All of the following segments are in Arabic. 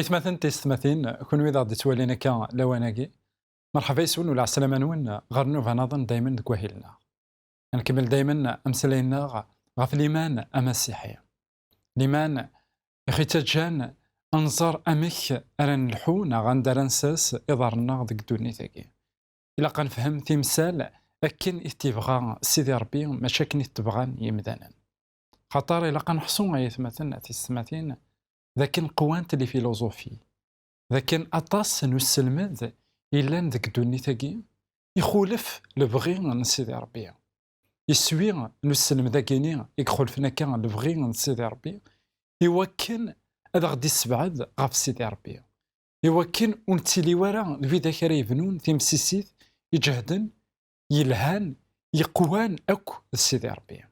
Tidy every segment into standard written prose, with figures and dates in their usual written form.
إيثماثن تيستماثين كون إذا غادي توالينا كا لواناكي مرحبا يسون ولا عسلامة نون غير نوفا نظن دايما دكواهيلنا نكمل دايما أمسلاينا غاف الإيمان أما السيحية الإيمان يخي تجان أنظر أمك أران الحونا غندر نساس إضارنا ذيك دونيتاكي إلا قنفهم تمثال أكن إتبغى سيدي ربي ماشا كن إتبغان يمدانا خاطر إلا قنحصو أيثماثن تيستماثين ذاك قوانت لي فيلوزوفي ذاك أطاس نسلمد إلا ذاك دونيتاكي يخولف لبغي من سيدي ربي يسوي نسلم ذاكيني يخولفنا كان لبغي من سيدي ربي يوكن هذا غدي السبعد غاف سيدي ربي يوكن ونتيلي ورا الفيدا كرا يبنون تيمسيسيت يجهدن يلهان يقوان أكو سيدي ربي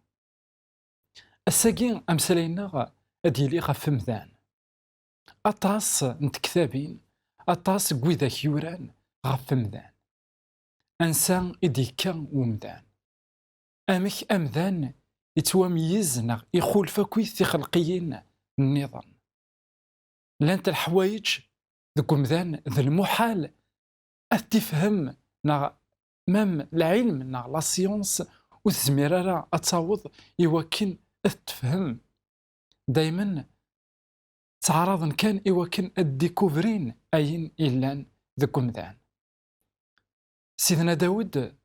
الساقين أمسالينا أديلي غاف مذان أطاس نتكتابين أطاس قويداك يوران غاف مذان أنسان إديكا ومذان أمك أمذان يتواميزنا يخول فكويث تخلقيين النظام لانت الحوايج ذكو مذان ذا المحال أتفهم نا مام العلم نا لا سيونس وتزميرارا أتصاوض يوكن أتفهم دايما تعرض كان إيوكن الديكوفرين أين إلان ذكو مذان سيدنا داود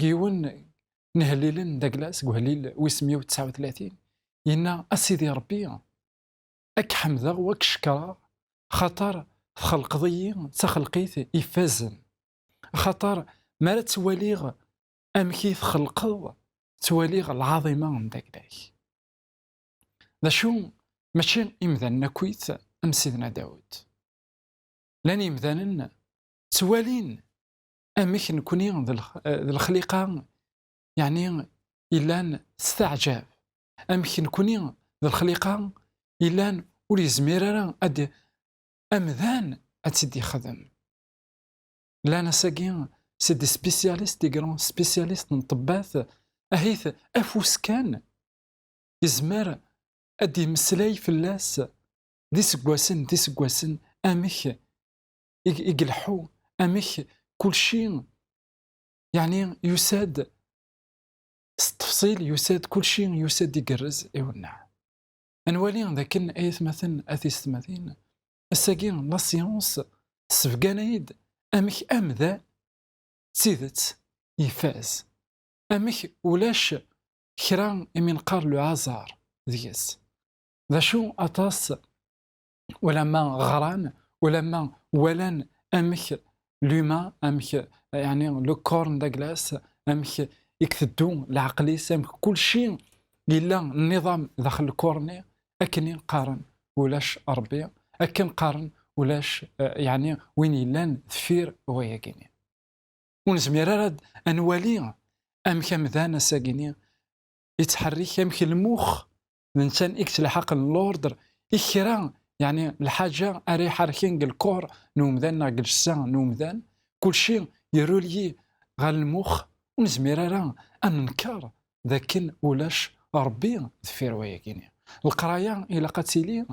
جيون نهليلن داكلاس قهليل ويسميو 39 إنا أسيدي ربي أك حمذا وك شكرا خطر خلق ضيي تخلقيت يفازن خطر ما تواليغ أمكيث خلقه تواليغ العظيمة من داكلاك ذا شو ماشي إمذان نكويت أم سيدنا داود لان إمذانن توالين أمك نكوني ذا الخليقة يعني إلان استعجاب أمك نكوني ذا الخليقة إلان ولي زميرارا أدي أمذان أتسدي خدم لا نساقين سيدي سبيسياليست دي غران سبيسياليست نطباث أهيث أفوس كان يزمر أدي مسلاي في اللاس دي سقواسن أمك يقلحو أمك كل شيء يعني يساد التفصيل يساد كل شيء يساد يقرز يونع أنوالي ذاكن أيث مثلا أثيست مثلا الساقين لا سيونس سفقانايد أمك أمذا سيدت يفاز أمك ولاش كران من قار له عزار ديس ذا شو أطاس ولما غران ولما ولان أمك لوما أمك يعني لو كورن داكلاس أمك يكثدو العقليس أمك كل شيء إلا النظام داخل الكورني أكني قارن ولاش أربيع أكن قارن ولاش يعني وين يلان ثفير وياكيني ونزمير راد أنوالي أمك مذانا ساقيني يتحرك أمك المخ الإنسان إكس لحق اللوردر إكرا يعني الحاجة أري حركين الكور نومذان قلسان نومذان كل شيء يرولي غال المخ ونزمير أنكر ذاكن ولاش ربي ذفير وياكيني القرايا إلا قتيلي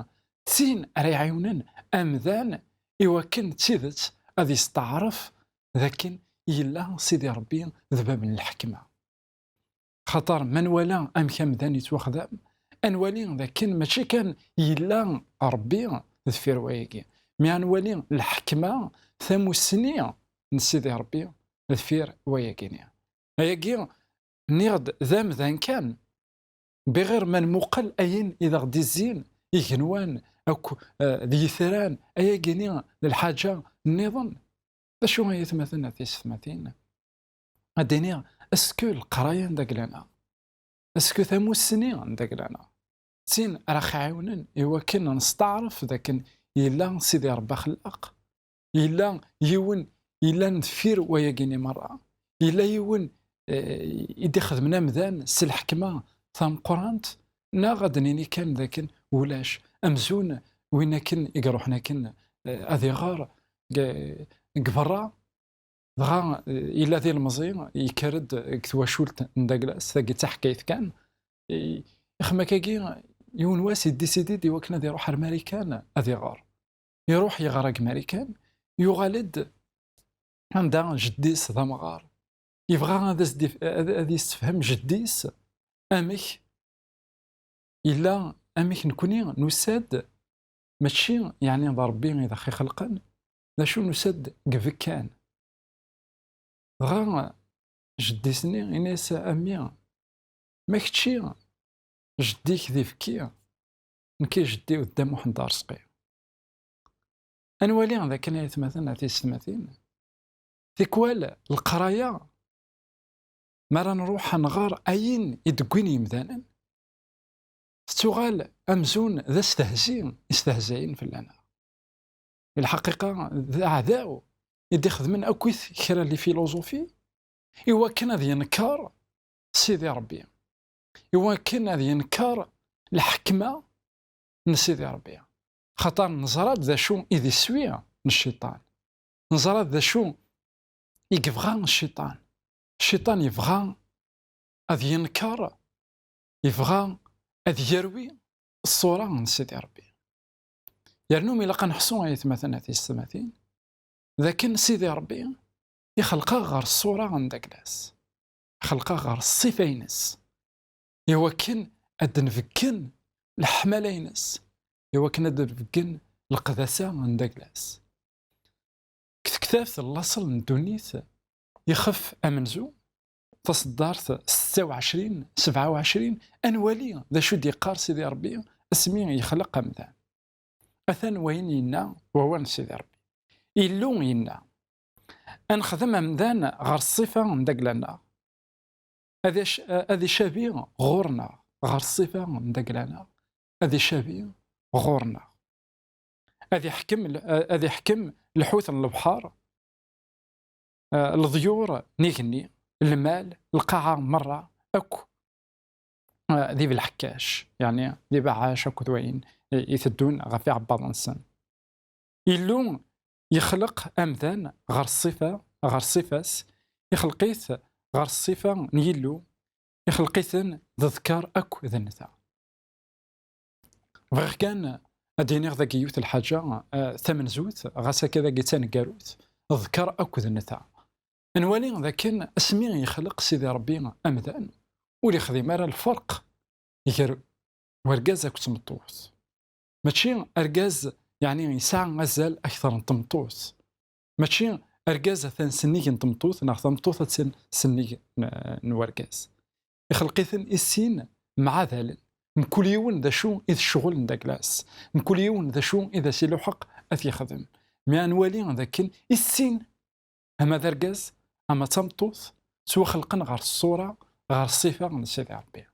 تين أري عيونن أمذان إوكن تيدت أذي استعرف ذاكن إلا سيدي ربي ذباب الحكمة خطر من ولا أم كمذان يتوخذام أنوالي ذاكن ماشي كان إلا ربي ذفير وياكي مي أنوالي الحكمة ثمو السنية نسيدي ربي ذفير وياكيني هياكي نيغد ذام ذان كان بغير من مقل أين إذا غدي الزين يغنوان أو ذي ثران أياكيني للحاجة النظام شو هي ثمثنا في ثمثين أديني أسكو القراية داك لنا أسكو ثمو السنين داك لنا تين راح عاونن إوا كنا نستعرف ذاك إلا سيدي ربي خلق إلا يون إلا نذفير وياكيني مرة إلا يون يدي خدمنا مذان الحكمة ثم قرانت نا غادي نيني كان ذاك ولاش أمزون وين كن يقروحنا كن أذي غار قبرا دغا إلا ذي المزيان يكرد كتواشولت نداكلاس ثاقي تحكايت كان يخما كاكي يون واسي ديسيدي دي وكنا دي يروح الماريكان أذي غار يروح يغرق ماريكان يغالد عندها جديس ذا مغار يبغى هذا يستفهم جديس امك الا امك نكوني نساد ماشي يعني ربي اذا خي خلقا لا شو نساد كفكان غا جديسني اناس امي ما كتشي جديك ذي فكي نكي جدي قدام واحد دار سقي انوالي هذا كان يتمثل في السماثين تيكوال القرايه ما راه نروح نغار اين يدقيني مذانا تغال امزون ذا استهزئين في اللنا الحقيقه ذا عداو يدي خدمن اكويث كرا لي فيلوزوفي ايوا كان هذا ينكر سيدي ربي ايوا كان هذا ينكر الحكمه من سيدي ربي خاطر نزرات ذا شو اذ سويه الشيطان نزرات ذا شو يبغى الشيطان يبغى أذ ينكر يبغى أذ يروي الصورة من سيدي ربي يرنوم إلا قنحصو يتمثلنا في السماثين لكن سيدي ربي يخلقها غير الصورة عند داكلاس يخلقها غير الصفينس يوكن أدنفكن الحملينس يوكن أدنفكن القداسة عند داكلاس كتكتاف اللاصل من دونيث يخف أمنزو تصدرت 26 27 أنوالي ذا شو ديقار سيدي ربي اسمي يخلق أمذان أثان وين ينا ووان سيدي ربي إلو ينا أنخدم أمذان غير الصفة مداك لنا هذه شابي غورنا غير الصفة مداك لنا هذه شابي غورنا هذه حكم الحوت البحار الضيور نيكني المال القاعة مرة أكو ذي بالحكاش يعني ذي بعاش أكو دوين يثدون غفي عباد نسان إلو يخلق أمذان غير الصفة غير الصفاس يخلقيث غير الصفة نيلو يخلقيثن ذكر أكو ذنثا غير كان أدينيغ ذاك يوث الحاجة ثمن زوث غاسا كذا قيتان قاروث ذكر أكو ذنثا نوالي ذاك اسمي يخلق سيدي ربي أمذان ولي خديم راه الفرق يجر ورقاز كتمطوس ماشي أرقاز يعني يساع غزال أكثر من تمطوس ماشي أرقاز ثان سنيك نتمطوس ناخذ تمطوس ثان سنيك نورقاز يخلقيثن السين مع ذلك من كل يوم ذا شو إذا الشغل نداكلاس من كل يوم ذا شو إذا سيلو حق أثي خدم مي نوالي ذاك السين أما ذرقاز أما تمطوث سوى خلقنا غير الصورة غير الصفة من سيدي ربي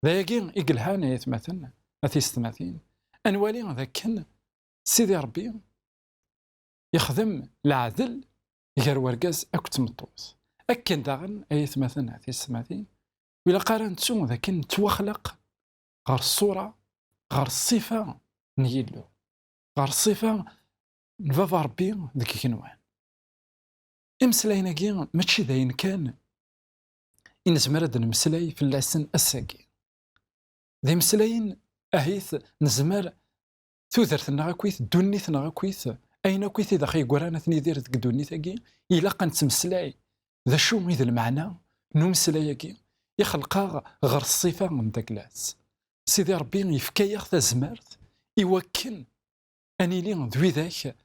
ذاكين إقلهانا يتمثلنا أثي ستماثين أنوالي ذاك سيدي ربي يخدم العدل غير ورقاز أكو تمطوث أكن داغن أيتمثلنا أثي ستماثين وإلا قارنتو ذاك توخلق غير الصورة غير الصفة نيلو غير الصفة نفافا ربي ذاك كنوان إمسلاينا كي ماشي داين كان إنزمر هاد المسلاي في اللسن الساكي ذي مسلاين أهيث نزمر ثوثرتنا غاكويث دونيثنا غاكويث أين كويث إذا خي قرانا ثني دير ذك دونيث كي إلا قنتمسلاي ذا شو إذا المعنى نمسلاي كي يخلقها غير الصفة من داكلاس سيدي ربي يفكا ياخذ زمرت يوكل أني لي ذوي ذاك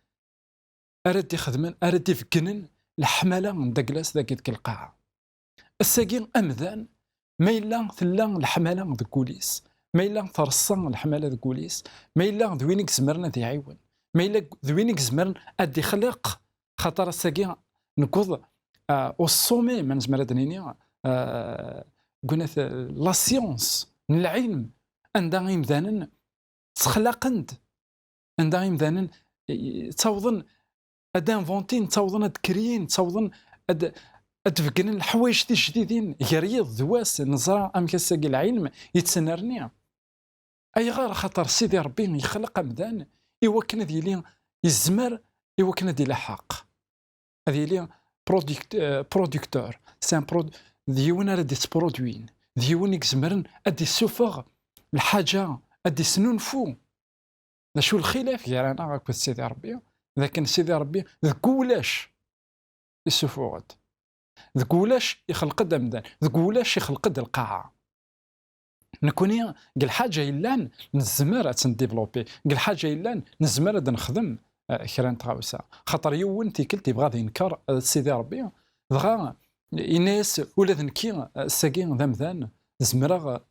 أرد يخدمن أرد يفكنن الحملة من داكلاس ذاك ديك القاعة الساقين أمذان ما إلا ثلا الحملة ذاك كوليس ما إلا ترصن الحملة ذاك كوليس ما إلا ذوينك زمرنا ذي عيون ما إلا ذوينك زمرنا أدي خلق خاطر الساقين نكوض والصومي من زمرة دنينيا قلنا لا سيونس العلم عندها إمذانا تخلقند عندها إمذانا توظن اد انفونتين تصاوضن اد كريين تصاوضن اد فكن الحوايج تي جديدين غريض دواس نزرع ام كساقي العلم يتسنرني اي غير خاطر سيدي ربي يخلق امدان ايوا كان ديالي يزمر ايوا كان ديال حق هذه لي برودكتور سان ديون راه دي برودوين ديون يكزمرن ادي سوفغ الحاجه ادي سننفو شو الخلاف يعني انا راك سيدي ربي لكن سيدي ربي ذكولاش يسوفوغد ذكولاش يخلق دمدان ذكولاش يخلق القاعه نكوني قال حاجه الا نزمر تنديفلوبي قال حاجه الا نزمر نخدم كران تغاوسا خاطر يون تيكلتي بغا ينكر سيدي ربي بغا الناس ولا ذنكي ساكين ذمذان زمرا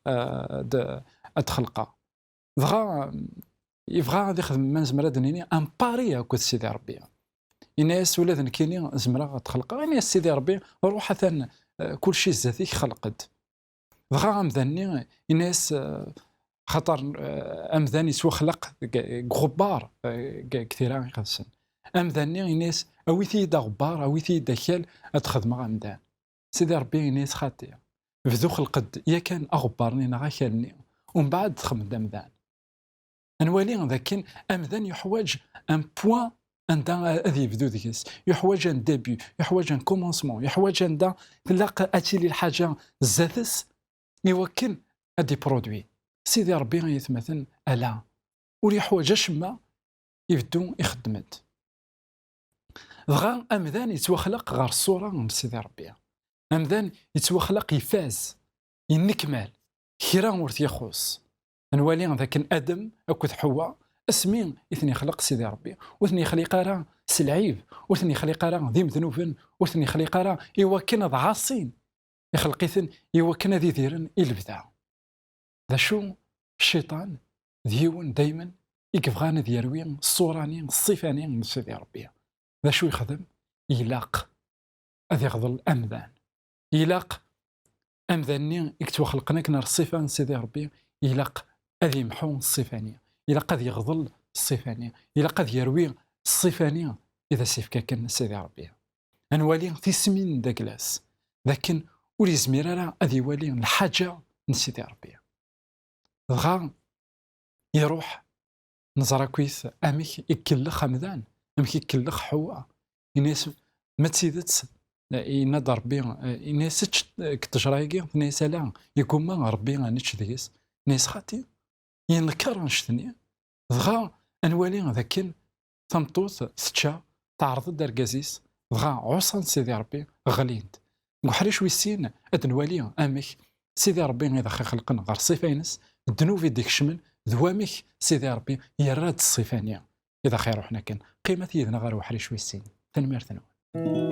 ادخلقا بغا يبغى غادي يخدم من زمرا دنيني ان باري هكا سيدي ربي الناس ولا ذنكيني زمرا تخلقا الناس سيدي ربي روح ثان كل شيء ذاتي خلقد بغا غمذني الناس خاطر امذاني سوا خلق غبار كثيرا يقدسن امذاني الناس اويثي دا غبار اويثي دا خال اتخدم غمدان سيدي ربي الناس خاطيه بدو خلقد يا كان اغبرني نا خالني ومن بعد تخمم دمدان انوالي ذاك امذان يحواج ان بوين عندها هذه بدو ديكس يحواج ان ديبي يحواج ان كومونسمون يحواج عندها تلاقى اتيلي الحاجه زاتس يوكل ادي برودوي سيدي ربي يتمثل الا ولي حوايج ما يبدو يخدمت بغا امذان يتوخلق غير الصوره من سيدي ربي امذان يتوخلق يفاز ينكمل كيرا ورث يخص نوالي ذاك ادم اكو حواء اسمين اثني خلق سيدي ربي واثني خليقه راه سلعيب واثني خليقه راه ذي مذنوبن واثني خليقه راه يوكن ضعاصين يخلقيثن يوكن ذي ديرن البدع ذا شو الشيطان ديون دايما يكفغانا ديروي الصوراني الصفاني من سيدي ربي ذا شو يخدم يلاق اذي يغضل امذان يلاق امذاني يكتو خلقنا كنا الصفان سيدي ربي يلاق اذي محون الصفانيه يلاق اذي يغضل الصفانيه يلاق اذي يروي الصفانيه اذا سيفكا كان سيدي ربي انوالي تسمين داكلاس لكن ولي زميرا اذي والي الحاجه من سيدي ربي بغا يروح نزرا كويس امك يكلخ همذان امك يكلخ حواء الناس ما تسيدت يناد ربي الناس كتجرايكي الناس لا يكون ما ربي غنتش ديس الناس خاطي ينكر نشتني بغا انوالي ذاك تمطوط ستشا تعرض دركازيس بغا عصان سيدي ربي غليند وحريش ويسين ادنوالي امك سيدي ربي اذا خلقنا غير صفينس الذنوب يديك شمل ذوامك سيدي ربي يراد الصفانيه اذا خير وحنا كان قيمه يدنا غير وحريش ويسين تنمير ثنوان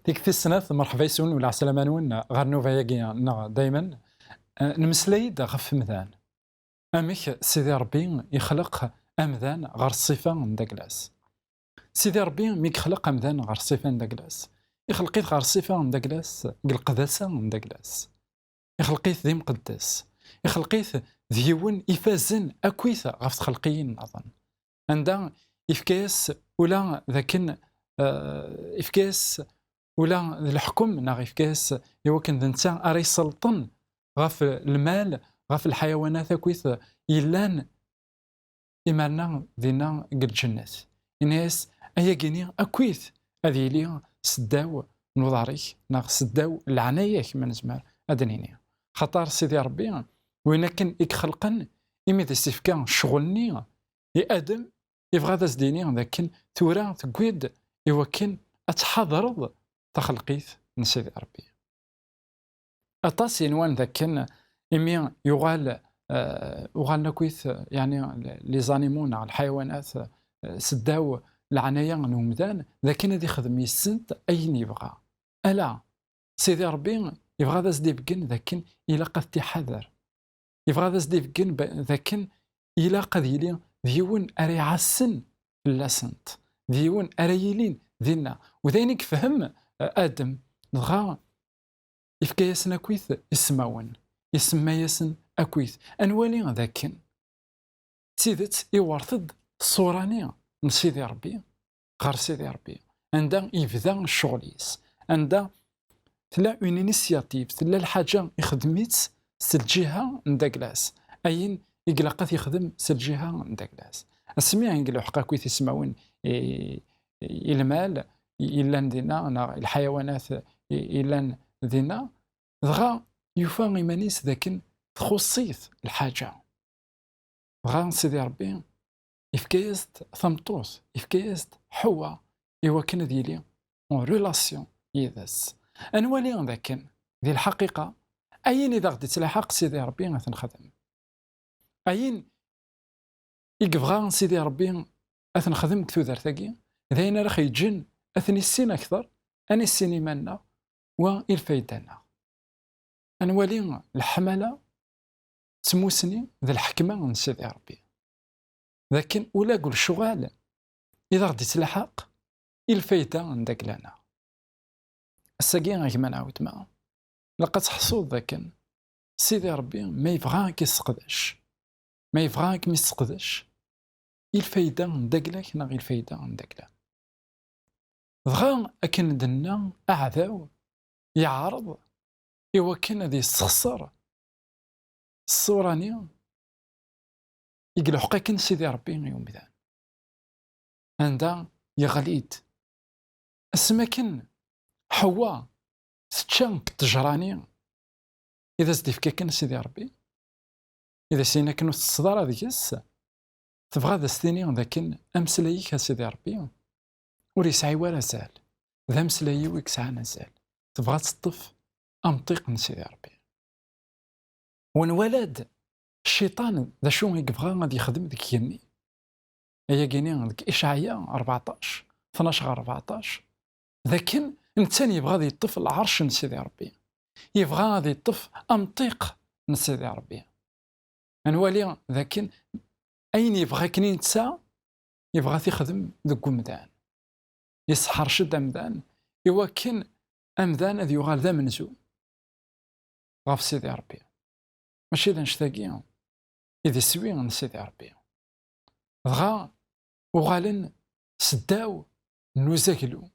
ديك في السنة مرحبا يسون ولا عسلامة نون غير نوفا ياكينا دايما نمسلايد غف مذان امك سيدي ربي يخلق امذان غير الصفة من داكلاس سيدي ربي ميك خلق امذان غير الصفة من داكلاس يخلقيت غير الصفة من داكلاس القداسة من داكلاس يخلقيت ذي مقدس يخلقيت ذيون يفازن اكويثا غف تخلقيين اظن عندها افكاس ولا ذاكن افكاس ولا الحكم نا افكاس يوكن ذنتا اري سلطن غف المال غف الحيوانات اكويث يلان إمارنا دينا قد جنات الناس أيا كيني أكويث هذه لي سداو نوضاريك ناغ سداو العناية كما نزمر أدنيني خطر سيدي ربي وين كان يخلقن إمي ذا سيفكا شغلني يا آدم يبغى ذا زديني لكن تورا تقويد يوكن أتحضر تخلقيث من سيدي ربي أطاس ينوان ذا كان إمي يغال وغالنا كويث يعني لي زانيمون الحيوانات سداو العناية نومدان لكن هذه خدم يسنت أين يبغى ألا سيدي ربي يبغى ذا زديبكن لكن إلا قد تحذر يبغى ذا زديبكن لكن إلا قد يلي ديون أري عسن لاسنت ديون أري يلين دينا وذينك فهم آدم دغا يفكا ياسن أكويث يسماون يسمى ياسن أكويث أنوالي ذاكن تيدت يورثد الصورانية من سيدي ربي غير سيدي ربي عندها يبدا الشغليس عندها تلا اون انيسياتيف تلا الحاجه يخدميت سالجهه نداكلاس اين يقلقات يخدم سالجهه نداكلاس اسمي نقلو حقا كويت يسمعون المال الا ندينا انا الحيوانات الا ندينا دغا يوفا يمانيس ذاك تخصيث الحاجه دغا سيدي ربي يفكايست ثمطوس يفكايست حوا ايوا كان ديالي اون ريلاسيون يداس انوالي ذاك ديال الحقيقه اين اذا غدي تلاحق سيدي ربي غتنخدم اين يكبغى سيدي ربي اثنخدم كثودر ثاقي ذاين راه يجن اثني السين اكثر اني السين مالنا والفايدانا انوالي الحمله تموسني ذا الحكمه من سيدي ربي لكن ولا قول شغال اذا غدي تلاحق الفايده عندك لنا الساقي غيما نعاود معاه لقد حصول ذاك سيدي ربي ما يبغاك يسقدش ما يبغاك ما يسقدش الفايده عندك لك نا غير الفايده عندك لا دغا اكن دنا اعداو يعرض ايوا كان غادي يستخسر الصورانيه يقلو حقا كان سيدي ربي يوم بدان عندها يغليد السماكن حواء ستشان تجراني اذا زدي فيك كان سيدي ربي اذا سينا كانوا الصداره ديالس تبغى ذا ستيني لكن امسلايك سيدي ربي وريسعي ولا زال ذا مسلاي ويكسعنا زال تبغى تطف امطيق من سيدي ربي ونولد الشيطان ذا شو يبغى غادي يخدم ذيك يمي هي كاينين ذيك اشعياء 14 12 14 لكن الانسان يبغى غادي يطف العرش من سيدي ربي يبغى غادي يطف امطيق من سيدي ربي انوالي لكن اين يبغى كني نتسا يبغى يخدم ذوك مدان يسحر شد امدان ايوا كان امدان هذا يغال ذا منزو غاف سيدي ربي ماشي ذا نشتاقي اذا سوي من سيدي ربي دغا وغالن سداو نوزاكلو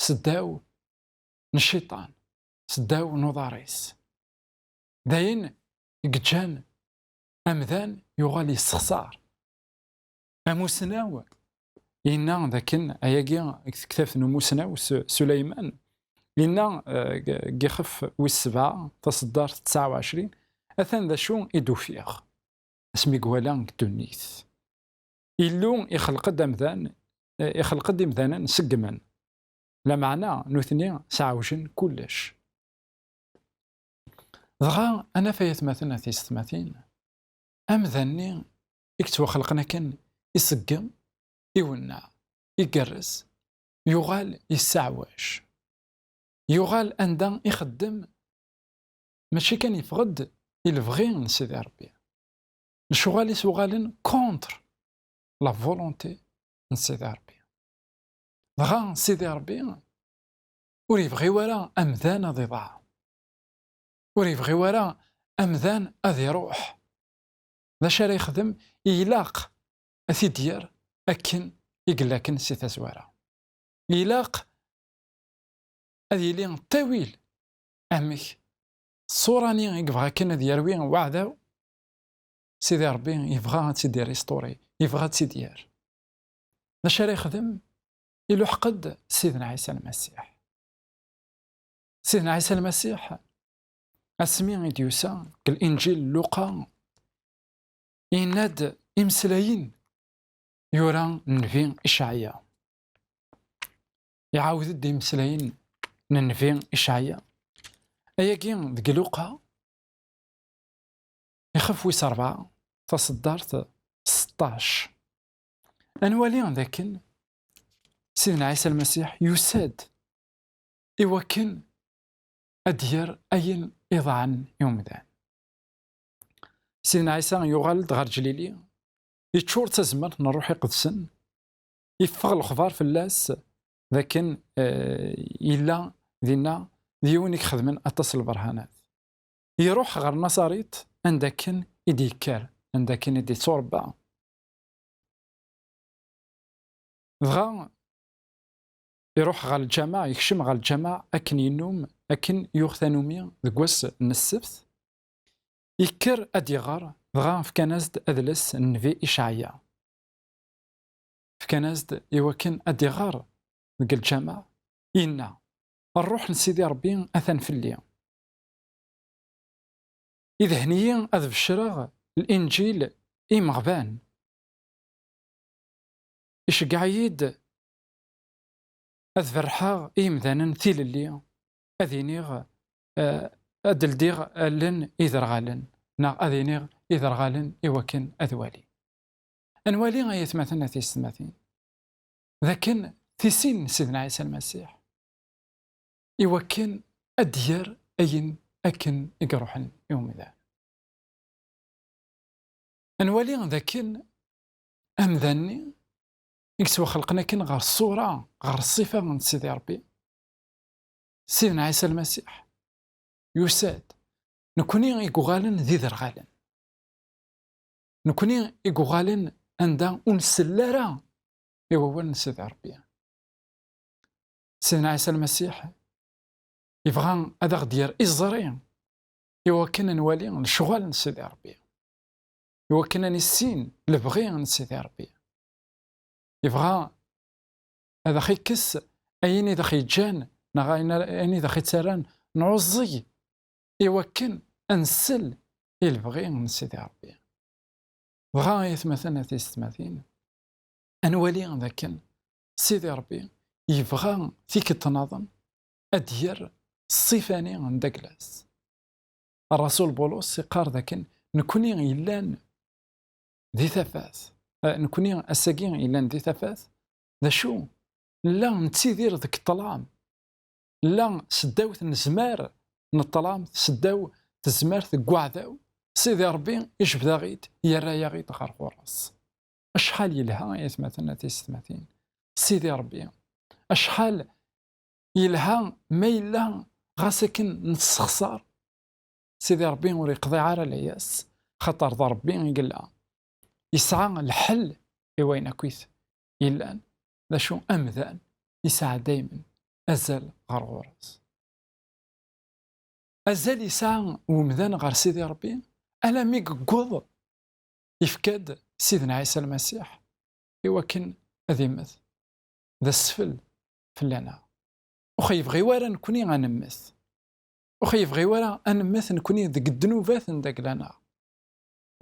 سداو الشيطان سداو نوضاريس داين قجان امذان يغالي يستخسار اموسناو إنا ذاكن أياكي كتاف نموسناو سليمان إنا قيخف والسبعة تصدر 29 أثان ذا شو إدوفيغ اسمي قوالان كدونيث إلو يخلق دمذان يخلق دمذانا نسقمن لا معنى نوثني سعوجن كلش دغا أنا فايت مثلا ثيستماثين أمذاني إكتوا خلقنا كان يسقم يونع يقرس يغال يسعوج يغال أندان يخدم ماشي كان يفقد يلفغي من سيدي ربي الشغال يسوغالن كونتر لا فولونتي من سيدي ربي دغا سيدي ربي وريبغي ورا أمذان غادي يضاع وريبغي ورا أمذان غادي يروح باش راه يخدم يلاق أثي ديار أكن يقلاكن سي تزوارا يلاق هذه لي طويل أمك صوراني يبغى كان هذا يروي وعدا سيدي ربي يبغى تسيدي ريستوري يبغى تسيديار باش راه يخدم يلحقد سيدنا عيسى المسيح سيدنا عيسى المسيح اسمي ديوسا الانجيل لوقا يناد امسلاين يورا نفي إشعياء يعاود دي مسلاين ننفي إشعياء أياكين ذك لوقا يخف ويس 4 تصدرت 16 أنوالي ذاكن سيدنا عيسى المسيح يساد إوكن أدير أين إضعان يوم ذا سيدنا عيسى يغالد غير جليلي يتشور تزمرت نروح يقدسن يفغ الخضار في اللاس لكن إلا دينا ديونيك خدمن أتصل برهانات يروح غير نصاريت عندكن يديكار عندكن يدي صوربا بغا يروح غير الجامع يكشم غير الجامع أكن ينوم أكن يوغتانومي دكواس السبت يكر أديغار بغا في كنازد أدلس النبي إشعيا في كنازد يوكن أديغار ديك الجامع إنا الروح لسيدي ربي أثن في الليل إذا هنيا أذ بشراغ الإنجيل مغبان إشقع يد أذ فرحاغ مذانا ثيل اللي أذينيغ أدلديغ ألن إذر غالن نا أذينيغ إذر غالن إوكن أذوالي أنوالي غاية مثلا في السماثين لكن في سن سيدنا عيسى المسيح إوكن أدير أين أكن إقروحن يوم ذا أنوالي ذاكن أمذاني يكسوا خلقنا كن غير الصورة غير الصفة من سيدي ربي سيدنا عيسى المسيح يساد نكوني يقوغالن ذي ذرغالن نكوني يقوغالن عندها ونسلارا يوول سيدي ربي سيدنا عيسى المسيح يبغى هذا ديال إزرين يوكن نوالي الشغل سيدي ربي يوكن نسين لبغي سيدي ربي يبغى هذا خي كس أيني ذا خي جان أيني ذا خي تسران نعزي يوكن أنسل يلبغي من سيدي ربي بغا مثلا في السماثين أنوالي ذاكن سيدي ربي يبغى فيك التناظم أدير الصفاني عند داكلاس الرسول بولس يقار ذاكن نكوني إلان ذي ثفاث نكوني أساقين إلان ذي ثفاث ذا شو لا نتيذير ذاك الطلام لا سداوت نزمار نطلام سداو تزمار ثقوعذاو سيدي ربي يجبد غيد يرايا غيد غير غراس أشحال يلها يثمثنا تيستمثين سيدي ربي أشحال يلها ما يلا غاسكن نتسخسر سيدي ربي وري يقضي عار العياس خطر ضا ربي يقلع يسعى الحل وين كويث إلا ذا شو أمذان يسعى دايما أزال غير غراس أزال يسعى ومذان غير سيدي ربي ألا ميك قوض يفكاد سيدنا عيسى المسيح يوكن أذيمث ذا السفل فلانا وخي يبغي ورا نكوني غنمث وخي يبغي ورا أنمث نكوني ذك الدنوبات نداك لنا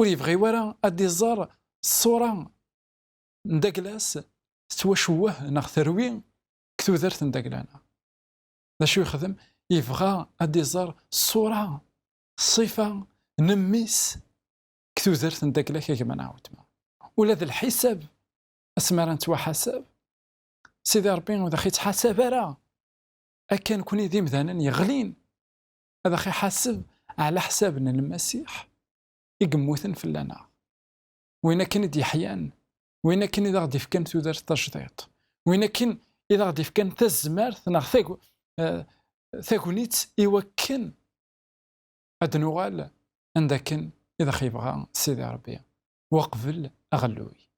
ويبغي ورا أدي زار الصورة نداك لاس توشوه نغثروين كثوذرت نداك لنا ذا شو يخدم يبغى أدي زار الصورة الصفة نميس كثوذرت نداك لك كما نعاود ولا ذا الحساب اسمرا نتوا حساب سيدي ربي وذا خي تحاسب راه أكان كوني ذي مثلا يغلين هذا خي حاسب على حسابنا المسيح يقموثن في اللنا وين كان دي حيان وين كان إذا غادي فكان تودر تجديط وين كان إذا غادي فكان تزمار ثناغ ثاكونيت يوكن هاد نوغال عندكن إذا خيبغى سيدي ربي وقبل أغلوي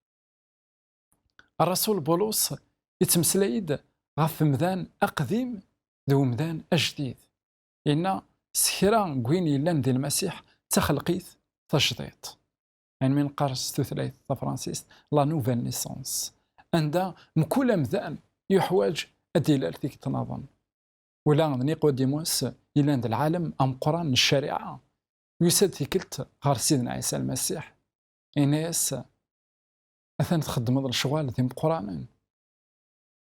الرسول بولس يتمسلايد غف مذان أقديم ذو مذان أجديد إن سكرا قوين يلان ذي المسيح تخلقيث تجديد يعني من قارس ثلاث فرانسيس لا نوفيل نيسونس عند مكل مذان يحواج أدلال ذيك تنظم ولا نيقوديموس يلان ذي العالم أم قرآن الشريعة يسد في كلت غير سيدنا عيسى المسيح إناس أثناء تخدم هذا الشغل ذي قرآن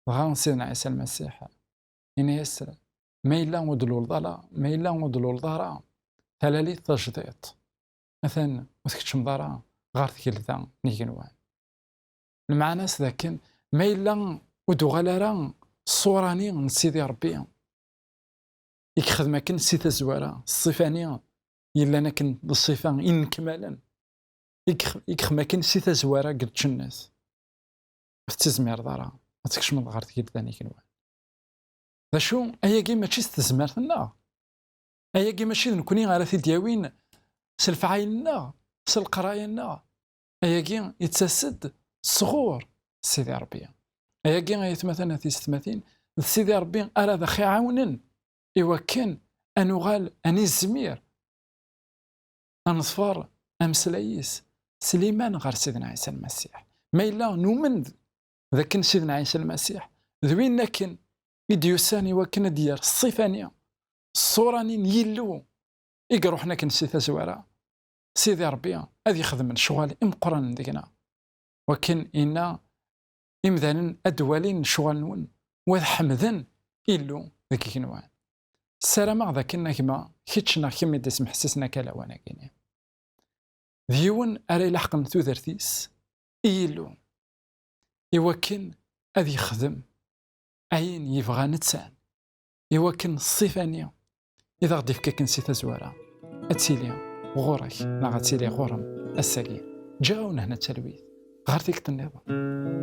غير سيدنا عيسى المسيح إناس ما إلا ودلو الضلا ما إلا ودلو الضارة ثلالي تجديد مثلا وثكتش مضارة غير ثكيلتا نيكنوان المعنى ذاكن ما إلا ودو غلارا صوراني من سيدي ربي يخدم كن سيتا زوارا الصفانية إلا نكن الصفة إن كمالا يكخ ما كاين سي تزواره قلت الناس في التزمير دارا ما تكش من الغرض كيف ثاني كنوان شو ايا كي ماشي استزمرتنا ايا كي ماشي نكوني على في دياوين سلفعايلنا سلقراينا ايا كي يتسد صغور سيدي ربي ايا كي مثلا في ستماثين سيدي ربي اراد خي عاونن ايوا كان انوغال اني الزمير انصفر امسلايس سليمان غير سيدنا عيسى المسيح ما الا نؤمن ذاك سيدنا عيسى المسيح ذوين كان يديوساني وكان ديال الصفانيه الصوراني يلو يقروحنا كنسي تزوارا سيدي ربي هذا يخدم الشغل امقران ديكنا وكان إنا إمذانا أدوالين شغل نون وذ حمذن إلو ذاك كنوان السلام ذاك كما كيتشنا كيما ديس محسسنا كلاوانا كيني ديون أري لحقن ثوذرتيس إلو يوكن أذي يخدم أين يبغى نتسان يوكن الصفانية إذا غدي فكا كنسي تزوارا أتسيليا غورك لا غتسيلي غورم الساقي جاونا هنا التلويث غير ديك النظام